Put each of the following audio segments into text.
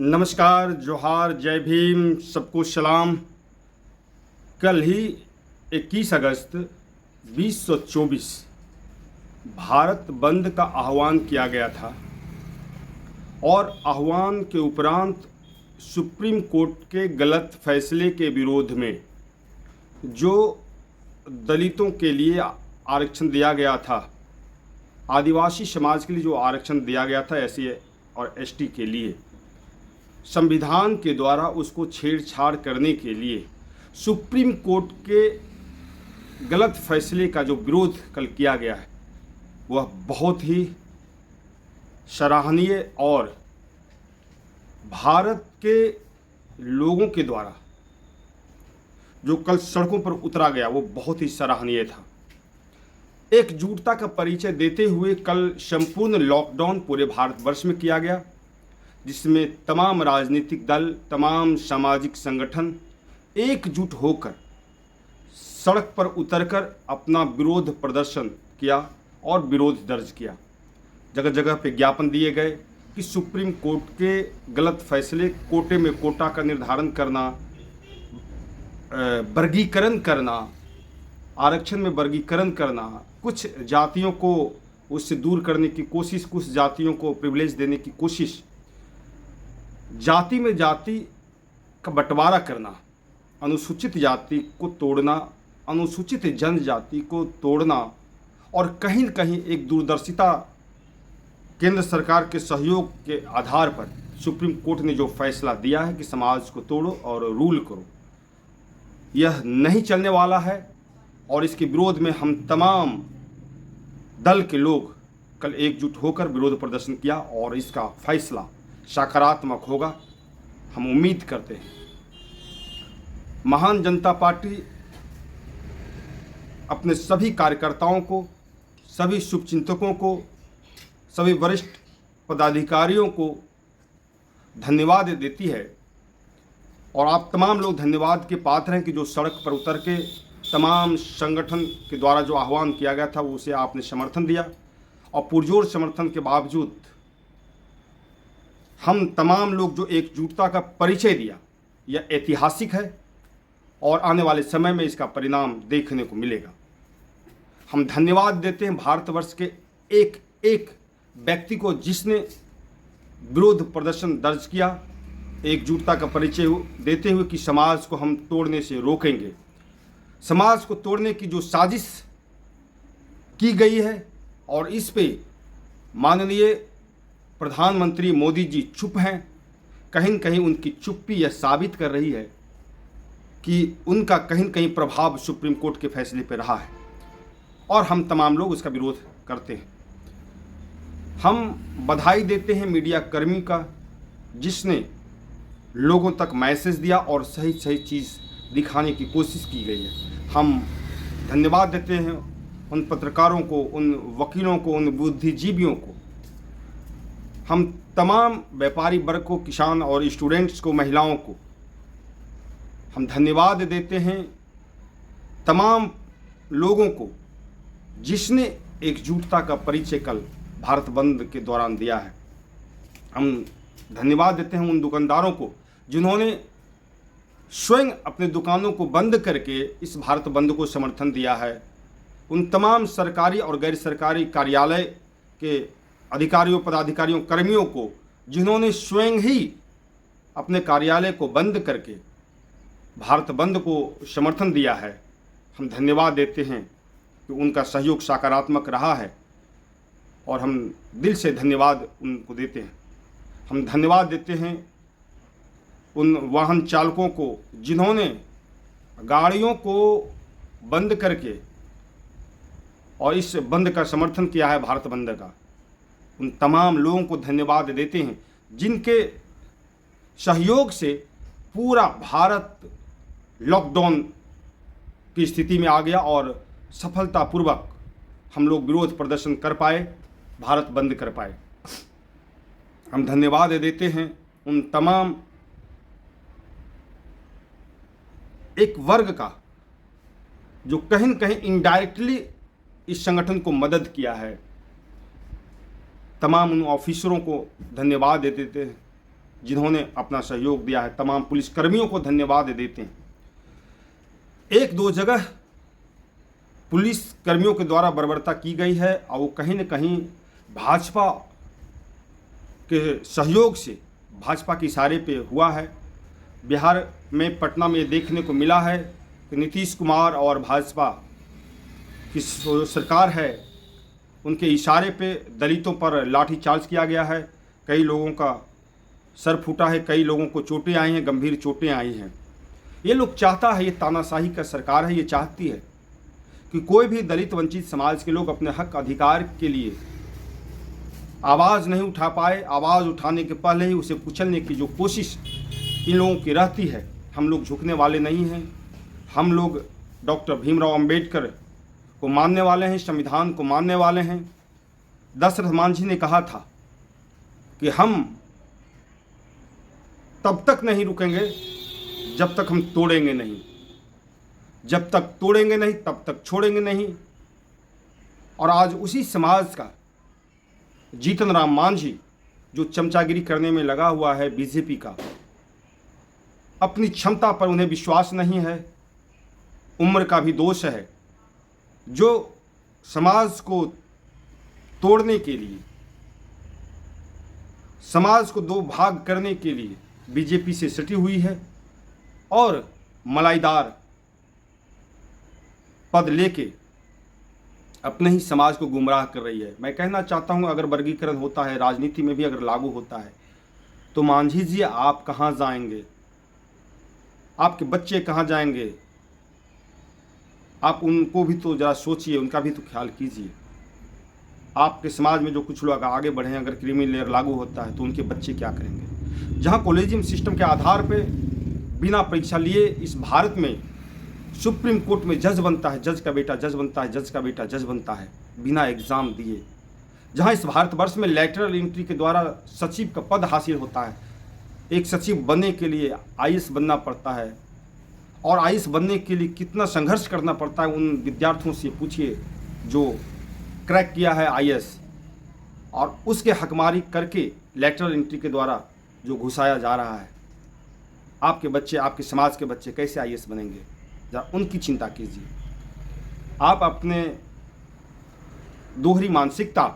नमस्कार, जोहार, जय भीम, सबको सलाम। कल ही 21 अगस्त 2024 भारत बंद का आह्वान किया गया था और आह्वान के उपरांत सुप्रीम कोर्ट के गलत फैसले के विरोध में जो दलितों के लिए आरक्षण दिया गया था, आदिवासी समाज के लिए जो आरक्षण दिया गया था एससी और एसटी के लिए, संविधान के द्वारा उसको छेड़छाड़ करने के लिए सुप्रीम कोर्ट के गलत फैसले का जो विरोध कल किया गया है वह बहुत ही सराहनीय और भारत के लोगों के द्वारा जो कल सड़कों पर उतरा गया वो बहुत ही सराहनीय था। एकजुटता का परिचय देते हुए कल संपूर्ण लॉकडाउन पूरे भारतवर्ष में किया गया, जिसमें तमाम राजनीतिक दल, तमाम सामाजिक संगठन एकजुट होकर सड़क पर उतरकर अपना विरोध प्रदर्शन किया और विरोध दर्ज किया। जगह जगह पे ज्ञापन दिए गए कि सुप्रीम कोर्ट के गलत फैसले, कोटे में कोटा का निर्धारण करना, वर्गीकरण करना, आरक्षण में वर्गीकरण करना, कुछ जातियों को उससे दूर करने की कोशिश, कुछ जातियों को प्रिविलेज देने की कोशिश, जाति में जाति का बंटवारा करना, अनुसूचित जाति को तोड़ना, अनुसूचित जनजाति को तोड़ना और कहीं न कहीं एक दूरदर्शिता केंद्र सरकार के सहयोग के आधार पर सुप्रीम कोर्ट ने जो फैसला दिया है कि समाज को तोड़ो और रूल करो, यह नहीं चलने वाला है। और इसके विरोध में हम तमाम दल के लोग कल एकजुट होकर विरोध प्रदर्शन किया और इसका फैसला सकारात्मक होगा, हम उम्मीद करते हैं। महान जनता पार्टी अपने सभी कार्यकर्ताओं को, सभी शुभचिंतकों को, सभी वरिष्ठ पदाधिकारियों को धन्यवाद देती है और आप तमाम लोग धन्यवाद के पात्र हैं कि जो सड़क पर उतर के तमाम संगठन के द्वारा जो आह्वान किया गया था उसे आपने समर्थन दिया और पुरजोर समर्थन के बावजूद हम तमाम लोग जो एकजुटता का परिचय दिया, यह ऐतिहासिक है और आने वाले समय में इसका परिणाम देखने को मिलेगा। हम धन्यवाद देते हैं भारतवर्ष के एक एक व्यक्ति को जिसने विरोध प्रदर्शन दर्ज किया, एकजुटता का परिचय देते हुए कि समाज को हम तोड़ने से रोकेंगे। समाज को तोड़ने की जो साजिश की गई है और इस पे माननीय प्रधानमंत्री मोदी जी चुप हैं, कहीं न कहीं उनकी चुप्पी यह साबित कर रही है कि उनका कहीं न कहीं प्रभाव सुप्रीम कोर्ट के फैसले पर रहा है और हम तमाम लोग उसका विरोध करते हैं। हम बधाई देते हैं मीडिया कर्मी का जिसने लोगों तक मैसेज दिया और सही सही चीज़ दिखाने की कोशिश की गई है। हम धन्यवाद देते हैं उन पत्रकारों को, उन वकीलों को, उन बुद्धिजीवियों को, हम तमाम व्यापारी वर्ग को, किसान और स्टूडेंट्स को, महिलाओं को हम धन्यवाद देते हैं। तमाम लोगों को जिसने एकजुटता का परिचय कल भारत बंद के दौरान दिया है। हम धन्यवाद देते हैं उन दुकानदारों को जिन्होंने स्वयं अपने दुकानों को बंद करके इस भारत बंद को समर्थन दिया है। उन तमाम सरकारी और गैर सरकारी कार्यालय के अधिकारियों, पदाधिकारियों, कर्मियों को जिन्होंने स्वयं ही अपने कार्यालय को बंद करके भारत बंद को समर्थन दिया है, हम धन्यवाद देते हैं कि उनका सहयोग सकारात्मक रहा है और हम दिल से धन्यवाद उनको देते हैं। हम धन्यवाद देते हैं उन वाहन चालकों को जिन्होंने गाड़ियों को बंद करके और इस बंद का समर्थन किया है, भारत बंद का। उन तमाम लोगों को धन्यवाद देते हैं जिनके सहयोग से पूरा भारत लॉकडाउन की स्थिति में आ गया और सफलतापूर्वक हम लोग विरोध प्रदर्शन कर पाए, भारत बंद कर पाए। हम धन्यवाद देते हैं उन तमाम एक वर्ग का जो कहीं न कहीं इनडायरेक्टली इस संगठन को मदद किया है। तमाम उन ऑफिसरों को धन्यवाद देते थे जिन्होंने अपना सहयोग दिया है। तमाम पुलिसकर्मियों को धन्यवाद देते हैं। एक दो जगह पुलिसकर्मियों के द्वारा बर्बरता की गई है और वो कहीं न कहीं भाजपा के सहयोग से, भाजपा के इशारे पे हुआ है। बिहार में, पटना में देखने को मिला है कि नीतीश कुमार और भाजपा की सरकार है, उनके इशारे पे दलितों पर लाठीचार्ज किया गया है। कई लोगों का सर फूटा है, कई लोगों को चोटें आई हैं, गंभीर चोटें आई हैं। ये लोग चाहता है, ये तानाशाही का सरकार है, ये चाहती है कि कोई भी दलित वंचित समाज के लोग अपने हक अधिकार के लिए आवाज़ नहीं उठा पाए। आवाज़ उठाने के पहले ही उसे कुचलने की जो कोशिश इन लोगों की रहती है। हम लोग झुकने वाले नहीं हैं। हम लोग डॉक्टर भीमराव अंबेडकर को मानने वाले हैं, संविधान को मानने वाले हैं। दशरथ मांझी ने कहा था कि हम तब तक नहीं रुकेंगे जब तक हम तोड़ेंगे नहीं, जब तक तोड़ेंगे नहीं तब तक छोड़ेंगे नहीं। और आज उसी समाज का जीतन राम मांझी, जो चमचागिरी करने में लगा हुआ है बीजेपी का, अपनी क्षमता पर उन्हें विश्वास नहीं है, उम्र का भी दोष है, जो समाज को तोड़ने के लिए, समाज को दो भाग करने के लिए बीजेपी से सटी हुई है और मलाईदार पद लेके अपने ही समाज को गुमराह कर रही है। मैं कहना चाहता हूं, अगर वर्गीकरण होता है, राजनीति में भी अगर लागू होता है, तो मांझी जी आप कहां जाएंगे? आपके बच्चे कहां जाएंगे? आप उनको भी तो ज़रा सोचिए, उनका भी तो ख्याल कीजिए। आपके समाज में जो कुछ लोग आगे बढ़े हैं, अगर क्रीमी लेयर लागू होता है तो उनके बच्चे क्या करेंगे? जहां कॉलेजियम सिस्टम के आधार पे बिना परीक्षा लिए इस भारत में सुप्रीम कोर्ट में जज बनता है, जज का बेटा जज बनता है, जज का बेटा जज बनता है बिना एग्ज़ाम दिए। जहां इस भारतवर्ष में लैटरल एंट्री के द्वारा सचिव का पद हासिल होता है। एक सचिव बनने के लिए आईएएस बनना पड़ता है, और आईएएस बनने के लिए कितना संघर्ष करना पड़ता है उन विद्यार्थियों से पूछिए जो क्रैक किया है आईएएस, और उसके हकमारी करके लैटरल एंट्री के द्वारा जो घुसाया जा रहा है। आपके बच्चे, आपके समाज के बच्चे कैसे आईएएस बनेंगे? जरा उनकी चिंता कीजिए। आप अपने दोहरी मानसिकता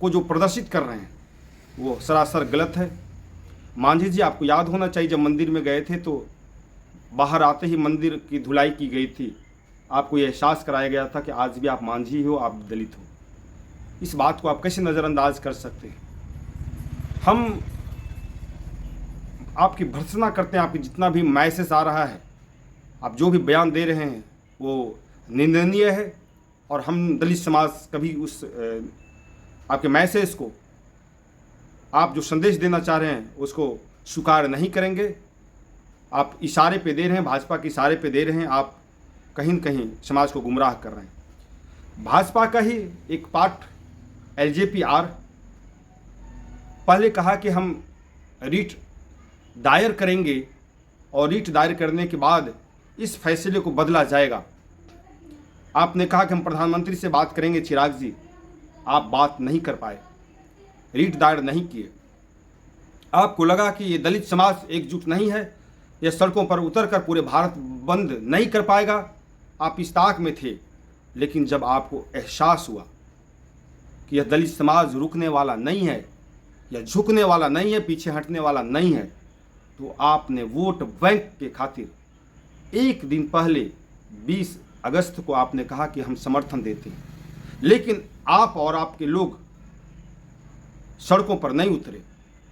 को जो प्रदर्शित कर रहे हैं वो सरासर गलत है। मांझी जी, आपको याद होना चाहिए, जब मंदिर में गए थे तो बाहर आते ही मंदिर की धुलाई की गई थी। आपको ये एहसास कराया गया था कि आज भी आप मांझी हो, आप दलित हो। इस बात को आप कैसे नज़रअंदाज कर सकते हैं? हम आपकी भर्त्सना करते हैं, आपकी जितना भी मैसेज आ रहा है, आप जो भी बयान दे रहे हैं वो निंदनीय है, और हम दलित समाज कभी उस आपके मैसेज को, आप जो संदेश देना चाह रहे हैं उसको स्वीकार नहीं करेंगे। आप इशारे पे दे रहे हैं, भाजपा के इशारे पे दे रहे हैं, आप कहीं न कहीं समाज को गुमराह कर रहे हैं। भाजपा का ही एक पार्ट एलजेपीआर पहले कहा कि हम रीट दायर करेंगे और रीट दायर करने के बाद इस फैसले को बदला जाएगा। आपने कहा कि हम प्रधानमंत्री से बात करेंगे। चिराग जी, आप बात नहीं कर पाए, रीट दायर नहीं किए। आपको लगा कि ये दलित समाज एकजुट नहीं है, यह सड़कों पर उतरकर पूरे भारत बंद नहीं कर पाएगा। आप इस ताक में थे, लेकिन जब आपको एहसास हुआ कि यह दलित समाज रुकने वाला नहीं है, यह झुकने वाला नहीं है, पीछे हटने वाला नहीं है, तो आपने वोट बैंक के खातिर एक दिन पहले 20 अगस्त को आपने कहा कि हम समर्थन देते हैं। लेकिन आप और आपके लोग सड़कों पर नहीं उतरे।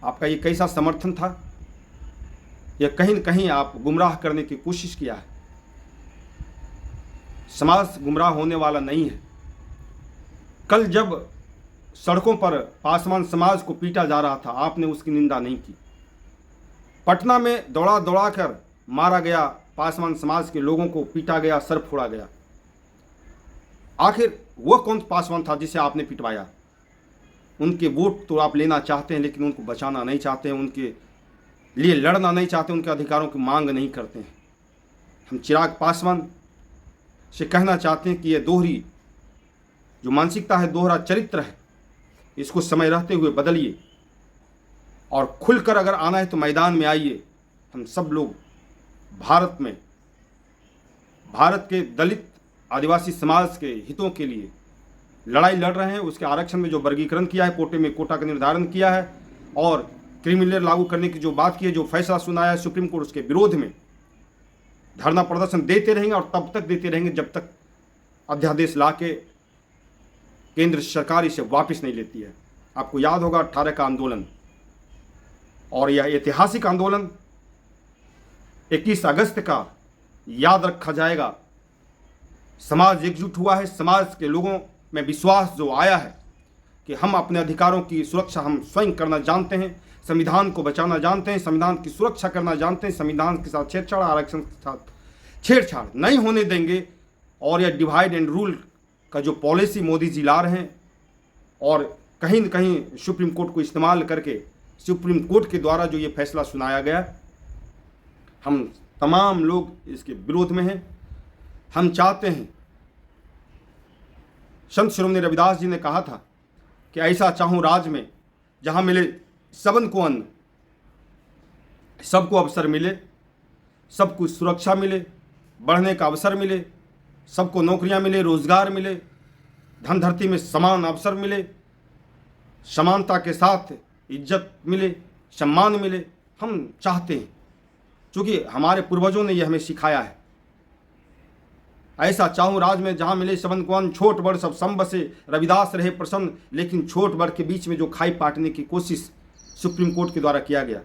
आपका ये कैसा समर्थन था? यह कहीं न कहीं आप गुमराह करने की कोशिश किया है। समाज गुमराह होने वाला नहीं है। कल जब सड़कों पर पासवान समाज को पीटा जा रहा था, आपने उसकी निंदा नहीं की। पटना में दौड़ा दौड़ा कर मारा गया, पासवान समाज के लोगों को पीटा गया, सर फोड़ा गया। आखिर वह कौन पासवान था जिसे आपने पिटवाया? उनके वोट तो आप लेना चाहते हैं, लेकिन उनको बचाना नहीं चाहते हैं, उनके लिए लड़ना नहीं चाहते, उनके अधिकारों की मांग नहीं करते हैं। हम चिराग पासवान से कहना चाहते हैं कि यह दोहरी जो मानसिकता है, दोहरा चरित्र है, इसको समय रहते हुए बदलिए और खुलकर अगर आना है तो मैदान में आइए। हम सब लोग भारत में, भारत के दलित आदिवासी समाज के हितों के लिए लड़ाई लड़ रहे हैं। उसके आरक्षण में जो वर्गीकरण किया है, कोटे में कोटा का निर्धारण किया है और क्रिमिनल लागू करने की जो बात की है, जो फैसला सुनाया है सुप्रीम कोर्ट, उसके विरोध में धरना प्रदर्शन देते रहेंगे और तब तक देते रहेंगे जब तक अध्यादेश ला के केंद्र सरकार इसे वापस नहीं लेती है। आपको याद होगा 18 का आंदोलन, और यह ऐतिहासिक आंदोलन 21 अगस्त का याद रखा जाएगा। समाज एकजुट हुआ है, समाज के लोगों में विश्वास जो आया है कि हम अपने अधिकारों की सुरक्षा हम स्वयं करना जानते हैं, संविधान को बचाना जानते हैं, संविधान की सुरक्षा करना जानते हैं, संविधान के साथ छेड़छाड़, आरक्षण के साथ छेड़छाड़ नहीं होने देंगे। और यह डिवाइड एंड रूल का जो पॉलिसी मोदी जी ला रहे हैं और कहीं न कहीं सुप्रीम कोर्ट को इस्तेमाल करके सुप्रीम कोर्ट के द्वारा जो ये फैसला सुनाया गया, हम तमाम लोग इसके विरोध में हैं। हम चाहते हैं, संत शिरोमणि रविदास जी ने कहा था कि ऐसा चाहूँ राज में जहाँ मिले सबन को अन्न, सबको अवसर मिले, सबको सुरक्षा मिले, बढ़ने का अवसर मिले, सबको नौकरियां मिले, रोजगार मिले, धन धरती में समान अवसर मिले, समानता के साथ इज्जत मिले, सम्मान मिले। हम चाहते हैं, क्योंकि हमारे पूर्वजों ने यह हमें सिखाया है। ऐसा चाहूँ राज में जहाँ मिले सबन को अन्न, छोट बड़ सब सम बसे, रविदास रहे प्रसन्न। लेकिन छोट बड़ के बीच में जो खाई पाटने की कोशिश सुप्रीम कोर्ट के द्वारा किया गया,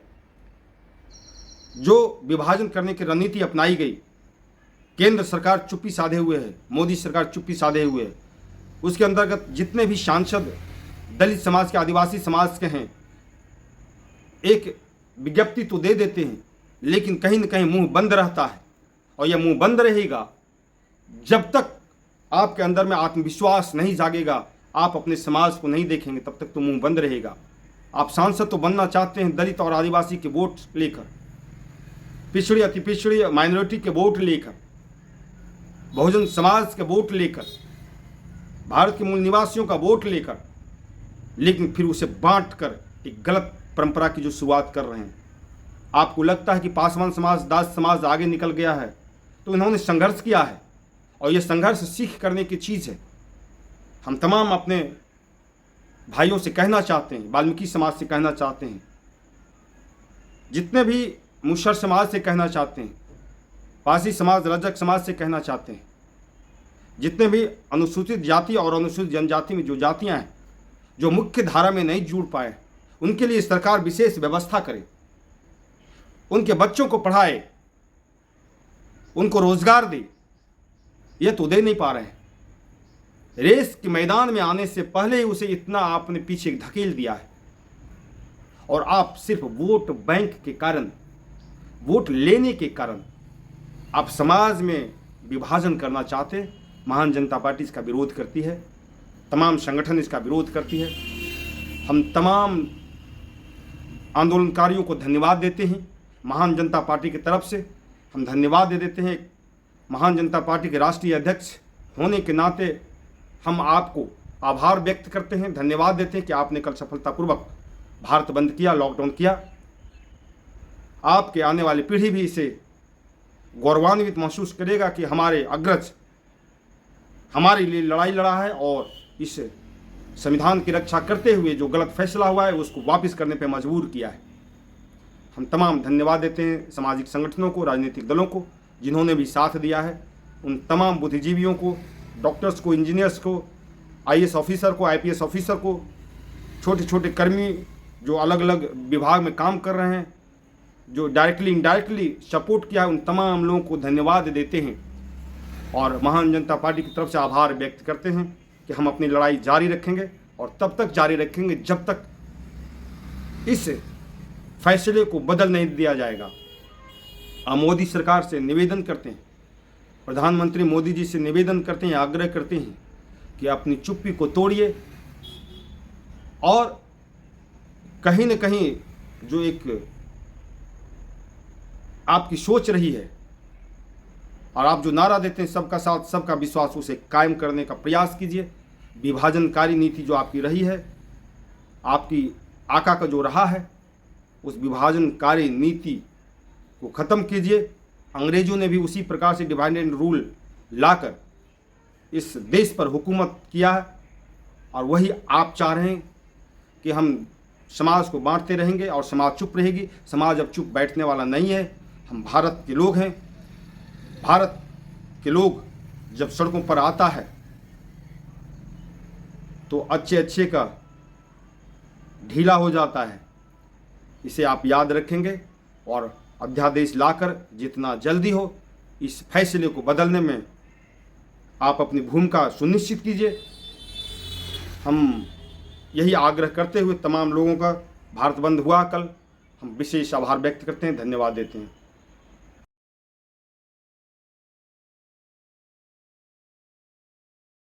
जो विभाजन करने की रणनीति अपनाई गई, केंद्र सरकार चुप्पी साधे हुए है, मोदी सरकार चुप्पी साधे हुए है। उसके अंतर्गत जितने भी सांसद दलित समाज के, आदिवासी समाज के हैं, एक विज्ञप्ति तो दे देते हैं, लेकिन कहीं न कहीं मुंह बंद रहता है। और यह मुंह बंद रहेगा जब तक आपके अंदर में आत्मविश्वास नहीं जागेगा, आप अपने समाज को नहीं देखेंगे, तब तक तो मुंह बंद रहेगा। आप सांसद तो बनना चाहते हैं दलित और आदिवासी के वोट लेकर, पिछड़ी अति पिछड़ी माइनॉरिटी के वोट लेकर, बहुजन समाज के वोट लेकर, भारत के मूल निवासियों का वोट लेकर, लेकिन फिर उसे बांट कर एक गलत परंपरा की जो शुरुआत कर रहे हैं। आपको लगता है कि पासवान समाज, दास समाज आगे निकल गया है, तो इन्होंने संघर्ष किया है और यह संघर्ष सीख करने की चीज़ है। हम तमाम अपने भाइयों से कहना चाहते हैं, वाल्मीकि समाज से कहना चाहते हैं, जितने भी मुसहर समाज से कहना चाहते हैं, पासी समाज, रजक समाज से कहना चाहते हैं, जितने भी अनुसूचित जाति और अनुसूचित जनजाति में जो जातियां हैं, जो मुख्य धारा में नहीं जुड़ पाए, उनके लिए सरकार विशेष व्यवस्था करे, उनके बच्चों को पढ़ाए, उनको रोजगार दे। ये तो दे नहीं पा रहे हैं। रेस के मैदान में आने से पहले ही उसे इतना आपने पीछे धकेल दिया है और आप सिर्फ वोट बैंक के कारण, वोट लेने के कारण आप समाज में विभाजन करना चाहते हैं। महान जनता पार्टी इसका विरोध करती है, तमाम संगठन इसका विरोध करती है। हम तमाम आंदोलनकारियों को धन्यवाद देते हैं। महान जनता पार्टी की तरफ से हम धन्यवाद दे देते हैं। महान जनता पार्टी के राष्ट्रीय अध्यक्ष होने के नाते हम आपको आभार व्यक्त करते हैं, धन्यवाद देते हैं कि आपने कल सफलतापूर्वक भारत बंद किया, लॉकडाउन किया। आपके आने वाली पीढ़ी भी इसे गौरवान्वित महसूस करेगा कि हमारे अग्रज हमारे लिए लड़ाई लड़ा है और इस संविधान की रक्षा करते हुए जो गलत फैसला हुआ है उसको वापस करने पर मजबूर किया है। हम तमाम धन्यवाद देते हैं सामाजिक संगठनों को, राजनीतिक दलों को, जिन्होंने भी साथ दिया है, उन तमाम बुद्धिजीवियों को, डॉक्टर्स को, इंजीनियर्स को, आईएएस ऑफिसर को, आईपीएस ऑफिसर को, छोटे छोटे कर्मी जो अलग अलग विभाग में काम कर रहे हैं, जो डायरेक्टली इनडायरेक्टली सपोर्ट किया है, उन तमाम लोगों को धन्यवाद देते हैं और महान जनता पार्टी की तरफ से आभार व्यक्त करते हैं कि हम अपनी लड़ाई जारी रखेंगे और तब तक जारी रखेंगे जब तक इस फैसले को बदल नहीं दिया जाएगा। हम मोदी सरकार से निवेदन करते हैं, प्रधानमंत्री मोदी जी से निवेदन करते हैं, आग्रह करते हैं कि अपनी चुप्पी को तोड़िए और कहीं न कहीं जो एक आपकी सोच रही है और आप जो नारा देते हैं सबका साथ सबका विश्वास, उसे कायम करने का प्रयास कीजिए। विभाजनकारी नीति जो आपकी रही है, आपकी आका का जो रहा है, उस विभाजनकारी नीति को ख़त्म कीजिए। अंग्रेज़ों ने भी उसी प्रकार से डिवाइड एंड रूल लाकर इस देश पर हुकूमत किया है, और वही आप चाह रहे हैं कि हम समाज को बांटते रहेंगे और समाज चुप रहेगी। समाज अब चुप बैठने वाला नहीं है। हम भारत के लोग हैं। भारत के लोग जब सड़कों पर आता है तो अच्छे का ढीला हो जाता है। इसे आप याद रखेंगे और अध्यादेश लाकर जितना जल्दी हो इस फैसले को बदलने में आप अपनी भूमिका सुनिश्चित कीजिए। हम यही आग्रह करते हुए तमाम लोगों का, भारत बंद हुआ कल, हम विशेष आभार व्यक्त करते हैं, धन्यवाद देते हैं।